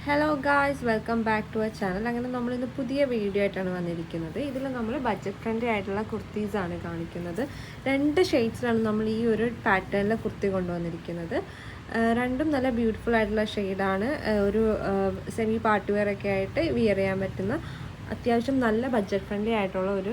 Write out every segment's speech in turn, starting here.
Hello guys, welcome back to our channel. അങ്ങനെ നമ്മളിന്ന് പുതിയ വീഡിയോ ആയിട്ടാണ് വന്നിരിക്കുന്നത്. ഇതിൽ നമ്മൾ ബഡ്ജറ്റ് ഫ്രണ്ട്ലി ആയിട്ടുള്ള കുർത്തീസാണ് കാണിക്കുന്നത്. 2 ഷെയ്ഡ്സിലാണ് നമ്മൾ ഈ ഒരു പാറ്റേണിൽ കുർത്തി കൊണ്ടുവന്നിരിക്കുന്നത്. രണ്ടും നല്ല ബ്യൂട്ടിഫുൾ ആയിട്ടുള്ള ഷെയ്ഡാണ്. ഒരു സെമി പാർട്ടി വെയർ ഒക്കെ ആയിട്ട് വിയർ ചെയ്യാൻ പറ്റുന്ന അത്യാവശ്യം നല്ല ബഡ്ജറ്റ് ഫ്രണ്ട്ലി ആയിട്ടുള്ള ഒരു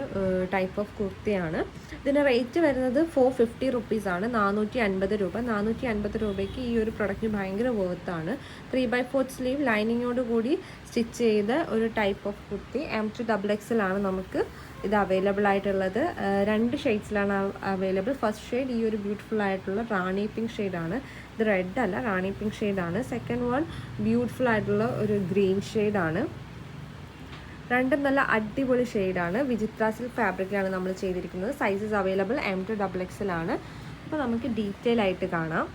ടൈപ്പ് ഓഫ് കുർത്തിയാണ്. ഇതിൻ്റെ റേറ്റ് വരുന്നത് 450 റുപ്പീസാണ്, 450 രൂപ. 450 രൂപയ്ക്ക് ഈ ഒരു പ്രൊഡക്റ്റ് ഭയങ്കര വേർത്താണ്. 3/4 സ്ലീവ് ലൈനിങ്ങോട് കൂടി സ്റ്റിച്ച് ചെയ്ത ഒരു ടൈപ്പ് ഓഫ് കുർത്തി. M2XXL ആണ് നമുക്ക് ഇത് അവൈലബിൾ ആയിട്ടുള്ളത്. 2 ഷെയ്ഡ്സിലാണ് അവൈലബിൾ. ഫസ്റ്റ് ഷെയ്ഡ് ഈ ഒരു ബ്യൂട്ടിഫുൾ ആയിട്ടുള്ള റാണി പിങ്ക് ഷെയ്ഡാണ്. ഇത് റെഡ് അല്ല, റാണി പിങ്ക് ഷെയ്ഡാണ്. സെക്കൻഡ് വൺ ബ്യൂട്ടിഫുൾ ആയിട്ടുള്ള ഒരു ഗ്രീൻ ഷെയ്ഡാണ്. രണ്ടും നല്ല അടിപൊളി ഷെയ്ഡാണ്. വിചിത്ര സിൽക്ക് ഫാബ്രിക്കിലാണ് നമ്മൾ ചെയ്തിരിക്കുന്നത്. സൈസസ് അവൈലബിൾ M2XXL ആണ്. അപ്പോൾ നമുക്ക് ഡീറ്റെയിൽ ആയിട്ട് കാണാം.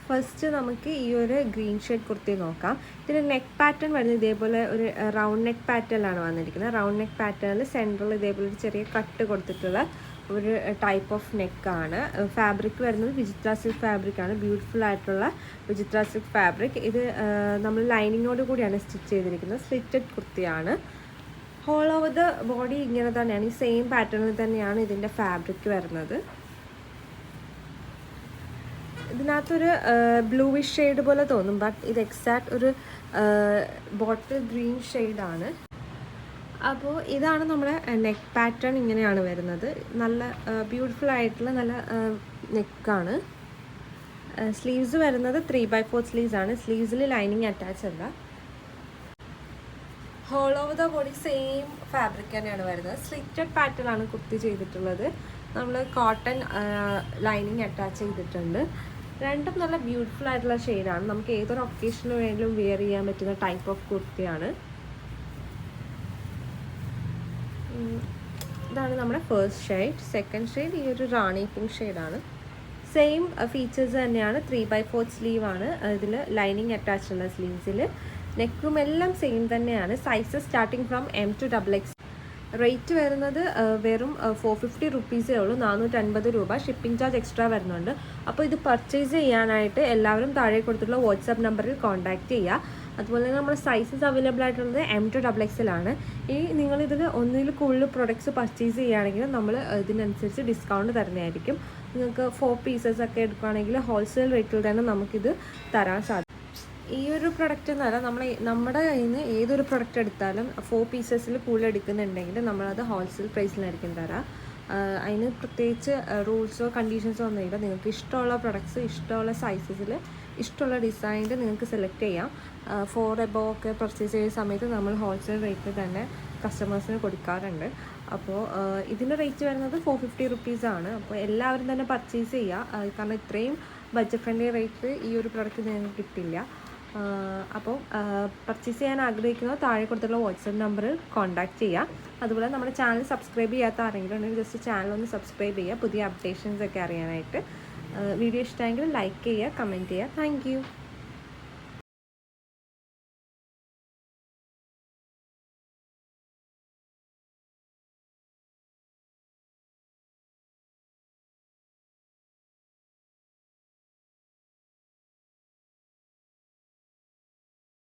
ഫസ്റ്റ് നമുക്ക് ഈ ഒരു ഗ്രീൻ ഷെയ്ഡ് കുർത്തി നോക്കാം. ഇതിന് നെക്ക് പാറ്റേൺ വരുന്നത് ഇതേപോലെ ഒരു റൗണ്ട് നെക്ക് പാറ്റേണിലാണ് വന്നിരിക്കുന്നത്. റൗണ്ട് നെക്ക് പാറ്റേണിൽ സെൻറ്ററിൽ ഇതേപോലെ ഒരു ചെറിയ കട്ട് കൊടുത്തിട്ടുള്ള ഒരു ടൈപ്പ് ഓഫ് നെക്കാണ്. ഫാബ്രിക് വരുന്നത് വിചിത്ര സിൽക്ക് ഫാബ്രിക്കാണ്. ബ്യൂട്ടിഫുൾ ആയിട്ടുള്ള വിചിത്ര സിൽക്ക് ഫാബ്രിക്. ഇത് നമ്മൾ ലൈനിങ്ങോട് കൂടിയാണ് സ്റ്റിച്ച് ചെയ്തിരിക്കുന്നത്. സ്ലിറ്റഡ് കുർത്തിയാണ്. ഹോൾ ഓവർ ദ ബോഡി ഇങ്ങനെ തന്നെയാണ്, ഈ സെയിം പാറ്റേണിൽ തന്നെയാണ് ഇതിൻ്റെ ഫാബ്രിക് വരുന്നത്. ഇതിനകത്തൊരു ബ്ലൂവിഷ് ഷെയ്ഡ് പോലെ തോന്നും, ബട്ട് ഇത് എക്സാക്ട് ഒരു ബോട്ടിൽ ഗ്രീൻ ഷെയ്ഡാണ്. അപ്പോൾ ഇതാണ് നമ്മുടെ നെക്ക് പാറ്റേൺ. ഇങ്ങനെയാണ് വരുന്നത്. നല്ല ബ്യൂട്ടിഫുൾ ആയിട്ടുള്ള നല്ല നെക്കാണ്. സ്ലീവ്സ് വരുന്നത് 3/4 സ്ലീവ്സ് ആണ്. സ്ലീവ്സിൽ ലൈനിങ് അറ്റാച്ച് അല്ല. Whole over the body same fabric തന്നെയാണ് വരുന്നത്. സ്ലിറ്റഡ് പാറ്റേൺ ആണ് കുർത്തി ചെയ്തിട്ടുള്ളത്. നമ്മൾ കോട്ടൺ ലൈനിങ് അറ്റാച്ച് ചെയ്തിട്ടുണ്ട്. രണ്ടും നല്ല ബ്യൂട്ടിഫുൾ ആയിട്ടുള്ള ഷെയ്ഡാണ്. നമുക്ക് ഏതൊരു ഒക്കേഷന് വേണ്ടിയും വെയർ ചെയ്യാൻ പറ്റുന്ന ടൈപ്പ് ഓഫ് കുർത്തിയാണ്. ഇതാണ് നമ്മുടെ ഫസ്റ്റ് ഷെയ്ഡ്. സെക്കൻഡ് ഷെയ്ഡ് ഈ ഒരു റാണി പിങ്ക് ഷെയ്ഡാണ്. സെയിം ഫീച്ചേഴ്സ് തന്നെയാണ്. 3/4 സ്ലീവാണ്. ഇതിൽ ലൈനിങ് അറ്റാച്ച് ഉള്ള സ്ലീവ്സിൽ. നെക്കും എല്ലാം സെയിം തന്നെയാണ്. Sizes starting from M2XX. Rate വരുന്നത് വെറും 450 റുപ്പീസേ ഉള്ളൂ, 450 രൂപ. ഷിപ്പിംഗ് ചാർജ് എക്സ്ട്രാ വരുന്നുണ്ട്. അപ്പോൾ ഇത് പർച്ചേസ് ചെയ്യാനായിട്ട് എല്ലാവരും താഴെ കൊടുത്തിട്ടുള്ള വാട്സാപ്പ് നമ്പറിൽ കോൺടാക്റ്റ് ചെയ്യുക. അതുപോലെ തന്നെ നമ്മുടെ സൈസസ് അവൈലബിൾ ആയിട്ടുള്ളത് M2XXL ആണ്. ഈ നിങ്ങളിതിൽ ഒന്നിൽ കൂടുതൽ പ്രൊഡക്ട്സ് പർച്ചേസ് ചെയ്യുകയാണെങ്കിൽ നമ്മൾ ഇതിനനുസരിച്ച് ഡിസ്കൗണ്ട് തരുന്നതായിരിക്കും. നിങ്ങൾക്ക് 4 പീസസ് ഒക്കെ എടുക്കുകയാണെങ്കിൽ ഹോൾസെയിൽ റേറ്റിൽ തന്നെ നമുക്കിത് തരാൻ സാധിക്കും. ഈ ഒരു പ്രൊഡക്റ്റ് എന്നല്ല, നമ്മുടെ കയ്യിൽ നിന്ന് ഏതൊരു പ്രൊഡക്റ്റ് എടുത്താലും 4 പീസസിൽ കൂടുതൽ എടുക്കുന്നുണ്ടെങ്കിൽ നമ്മളത് ഹോൾസെയിൽ പ്രൈസിലായിരിക്കും തരാം. അതിന് പ്രത്യേകിച്ച് റൂൾസോ കണ്ടീഷൻസോ ഒന്നുമില്ല. നിങ്ങൾക്ക് ഇഷ്ടമുള്ള പ്രൊഡക്ട്സ് ഇഷ്ടമുള്ള സൈസസിൽ ഇഷ്ടമുള്ള ഡിസൈനിൽ നിങ്ങൾക്ക് സെലക്ട് ചെയ്യാം. 4 എബോവ് ഒക്കെ പർച്ചേസ് ചെയ്യുന്ന സമയത്ത് നമ്മൾ ഹോൾസെയിൽ റേറ്റിൽ തന്നെ കസ്റ്റമേഴ്സിന് കൊടുക്കാറുണ്ട്. അപ്പോൾ ഇതിൻ്റെ റേറ്റ് വരുന്നത് 450 റുപ്പീസാണ്. അപ്പോൾ എല്ലാവരും തന്നെ പർച്ചേസ് ചെയ്യുക. കാരണം ഇത്രയും ബഡ്ജറ്റ് ഫ്രണ്ട്ലി റേറ്റ് ഈ ഒരു പ്രൊഡക്റ്റ് നിങ്ങൾക്ക് കിട്ടില്ല. അപ്പോൾ പർച്ചേസ് ചെയ്യാൻ ആഗ്രഹിക്കുന്നത് താഴെ കൊടുത്തുള്ള വാട്സപ്പ് നമ്പറിൽ കോൺടാക്റ്റ് ചെയ്യുക. അതുപോലെ നമ്മുടെ ചാനൽ സബ്സ്ക്രൈബ് ചെയ്യാത്ത ആരെങ്കിലും ഉണ്ടെങ്കിൽ ജസ്റ്റ് ചാനൽ ഒന്ന് സബ്സ്ക്രൈബ് ചെയ്യുക, പുതിയ അപ്ഡേഷൻസ് ഒക്കെ അറിയാനായിട്ട്. വീഡിയോ ഇഷ്ടമെങ്കിൽ ലൈക്ക് ചെയ്യുക, കമൻറ്റ് ചെയ്യുക. താങ്ക്